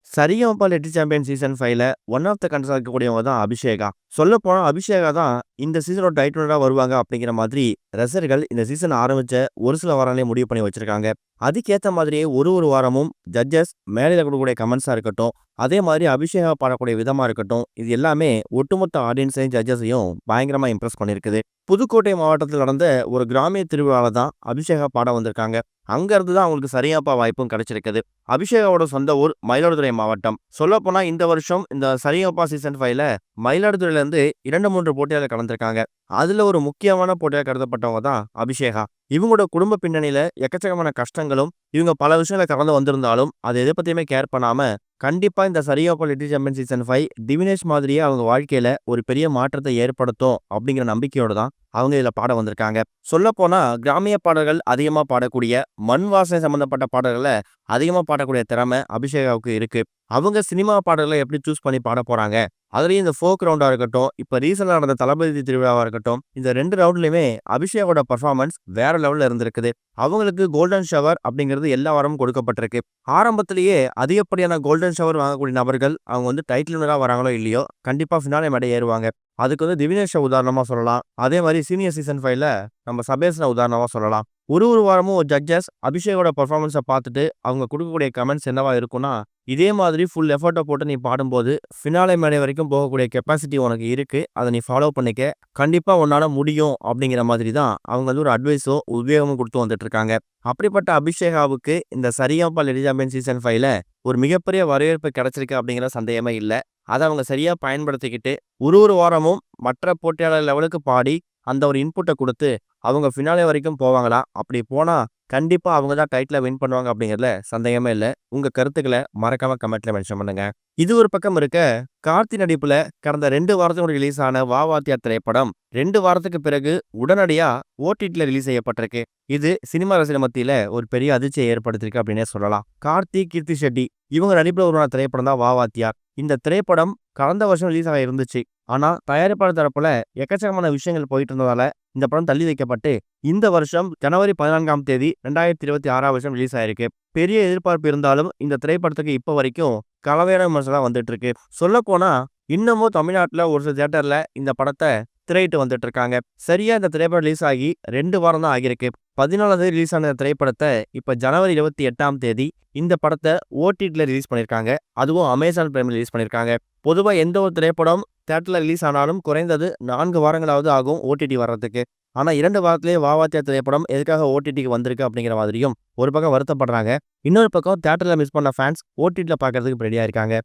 Sa Re Ga Ma Pa little champion season 5ல one of the contestant இருக்கக்கூடியவங்க தான் அபிஷேகா. சொல்லப்போனா அபிஷேகா தான் இந்த சீசனோட டைட்டில் வின்னரா வருவாங்க அப்படிங்கிற மாதிரி ரசிகர்கள் இந்த சீசன் ஆரம்பிச்ச ஒரு சில வாரங்களே முடிவு பண்ணி வச்சிருக்காங்க. அதுக்கேத்த மாதிரியே ஒரு வாரமும் ஜட்ஜஸ் மேடையில கொடுக்கக்கூடிய கமெண்ட்ஸா இருக்கட்டும், அதே மாதிரி அபிஷேகா பாடக்கூடிய விதமா இருக்கட்டும், இது எல்லாமே ஒட்டுமொத்த ஆடியன்ஸையும் ஜட்ஜஸையும் பயங்கரமா இம்ப்ரெஸ் பண்ணியிருக்குது. புதுக்கோட்டை மாவட்டத்தில் நடந்த ஒரு கிராமிய திருவிழாவில் தான் அபிஷேகா பாட வந்திருக்காங்க. அங்க இருந்து தான் அவங்களுக்கு சரியாப்பா வாய்ப்பும் கிடைச்சிருக்குது. அபிஷேகாவோட சொந்த ஊர் மயிலாடுதுறை மாவட்டம். சொல்லப்போனா இந்த வருஷம் இந்த சரிகமபா சீசன் 5ல மயிலாடுதுறையில இருந்து 2, 3 போட்டியாளர் கலந்திருக்காங்க. அதுல ஒரு முக்கியமான போட்டியா கருதப்பட்டவங்க தான் அபிஷேகா. இவங்களோட குடும்ப பின்னணியில எக்கச்சக்கமான கஷ்டங்களும், இவங்க பல விஷயங்கள கடந்து வந்திருந்தாலும், அது எத பத்தியுமே கேர் பண்ணாம, கண்டிப்பா இந்த Saregamapa little champion season 5 Divinesh மாதிரியே அவங்க வாழ்க்கையில ஒரு பெரிய மாற்றத்தை ஏற்படுத்தும் அப்படிங்கிற நம்பிக்கையோட தான் அவங்க இதுல பாட வந்திருக்காங்க. சொல்லப்போனா கிராமிய பாடல்கள் அதிகமா பாடக்கூடிய, மண் வாசனை சம்பந்தப்பட்ட பாடல்கள அதிகமா பாடக்கூடிய திறமை அபிஷேகாவுக்கு இருக்கு. அவங்க சினிமா பாடல்கள எப்படி சூஸ் பண்ணி பாட போறாங்க, அதுலயும் இந்த ஃபோக் ரவுண்டா இருக்கட்டும், இப்ப ரீசெண்டா நடந்த தளபதி திருவிழாவா இருக்கட்டும், இந்த 2 ரவுண்ட்லயுமே அபிஷேகோட பெர்ஃபார்மன்ஸ் வேற லெவல்ல இருந்திருக்குது. அவங்களுக்கு கோல்டன் ஷவர் அப்படிங்கிறது எல்லா வாரமும் கொடுக்கப்பட்டிருக்கு. ஆரம்பத்திலேயே அதிகப்படியான கோல்டன் ஷவர் வாங்கக்கூடிய நபர்கள் அவங்க டைட்டில் வின்னரா வராங்களோ இல்லையோ, கண்டிப்பா ஃபினாலே மேடை ஏறுவாங்க. அதுக்கு திவினேஷ உதாரணமா சொல்லலாம். அதே மாதிரி சீனியர் சீசன் 5ல நம்ம சபேஷன உதாரணமா சொல்லலாம். ஒரு வாரமும் ஒரு ஜட்ஜஸ் அபிஷேகோட பெர்ஃபார்மன்ஸ பார்த்துட்டு அவங்க குடுக்கக்கூடிய கமெண்ட்ஸ் என்னவா இருக்கும்னா, இதே மாதிரி ஃபுல் எஃபோர்ட்ட போட்டு நீ பாடும்போது ஃபினாலே மேடை வரைக்கும் போகக்கூடிய கெப்பாசிட்டி உனக்கு இருக்கு. அத நீ ஃபாலோ பண்ணிக்க. கண்டிப்பா உன்னால முடியும் அப்படிங்கிற மாதிரி தான் அவங்க ஒரு அட்வைஸோ, உத்வேகமும் குடுத்து வந்துட்டு இருக்காங்க. அப்படிப்பட்ட அபிஷேகாவுக்கு இந்த சரிகமபா லிட்டில் சாம்பியன் சீசன் 5ல ஒரு மிகப்பெரிய வரவேற்பு கிடைச்சிருக்கு அப்படிங்கிற சந்தேகமே இல்ல. அத அவங்க சரியா பயன்படுத்திக்கிட்டு ஒரு வாரமும் மற்ற போட்டியாளர் லெவலுக்கு பாடி, அந்த ஒரு இன்புட்ட குடுத்து, அவங்க ஃபினாலே வரைக்கும் போவாங்களா? அப்படி போனா, கண்டிப்பா அவங்க தான் டைட்டில வின் பண்ணுவாங்க அப்படிங்கிறதுல சந்தேகமே இல்ல. உங்க கருத்துக்கள மறக்காம கமெண்ட்ல மென்ஷன் பண்ணுங்க. இது ஒரு பக்கம் இருக்க, கார்த்தி நடிப்புல கடந்த 2 வாரத்துக்கு ரிலீஸ் ஆன வா வாத்தியார் திரைப்படம் 2 வாரத்துக்கு பிறகு உடனடியா ஓடிடில ரிலீஸ் செய்யப்பட்டிருக்கு. இது சினிமா ரசிகர் மத்தியில ஒரு பெரிய அதிர்ச்சியை ஏற்படுத்தியிருக்கு அப்படின்னே சொல்லலாம். கார்த்தி, கீர்த்தி ஷெட்டி இவங்க நடிப்புல உருவான திரைப்படம் தான் வா வாத்தியார். இந்த திரைப்படம் கடந்த வருஷம் ரிலீஸ் ஆக இருந்துச்சு. ஆனா, தயாரிப்பாளர் தரப்புல எக்கச்சக்கமான விஷயங்கள் போயிட்டு இருந்ததால, இந்த படம் தள்ளி வைக்கப்பட்டு, இந்த வருஷம் ஜனவரி 14ஆம் தேதி 2026ஆம் வருஷம் ரிலீஸ் ஆயிருக்கு. பெரிய எதிர்பார்ப்பு இருந்தாலும், இந்த திரைப்படத்துக்கு இப்ப வரைக்கும் கலவையான விமர்சனம் தான் வந்துட்டு இருக்கு. சொல்லப்போனா, இன்னமும் தமிழ்நாட்டுல ஒரு சில தியேட்டர்ல இந்த படத்த திரையிட்டு வந்துட்டு இருக்காங்க. சரியா இந்த திரைப்படம் ரிலீஸ் ஆகி 2 வாரம் தான் ஆகியிருக்கு. 14ஆம் தேதி ரிலீஸ் ஆன திரைப்படத்த இப்ப ஜனவரி 28ஆம் தேதி இந்த படத்த ஓடிடில ரிலீஸ் பண்ணியிருக்காங்க. அதுவும் அமேசான் பிரைம்ல ரிலீஸ் பண்ணியிருக்காங்க. பொதுவா எந்த ஒரு திரைப்படம் தியேட்டர்ல ரிலீஸ் ஆனாலும் குறைந்தது 4 வாரங்களாவது ஆகும் ஓடிடி வர்றதுக்கு. ஆனா 2 வாரத்திலேயே வா வாத்தியார் திரைப்படம் எதுக்காக ஓடிடிக்கு வந்திருக்கு அப்படிங்கிற மாதிரியும் ஒரு பக்கம் வருத்தப்படுறாங்க. இன்னொரு பக்கம் தியேட்டர்ல மிஸ் பண்ண ஃபேன்ஸ் ஓடிடில பார்க்கறதுக்கு ரெடியா இருக்காங்க.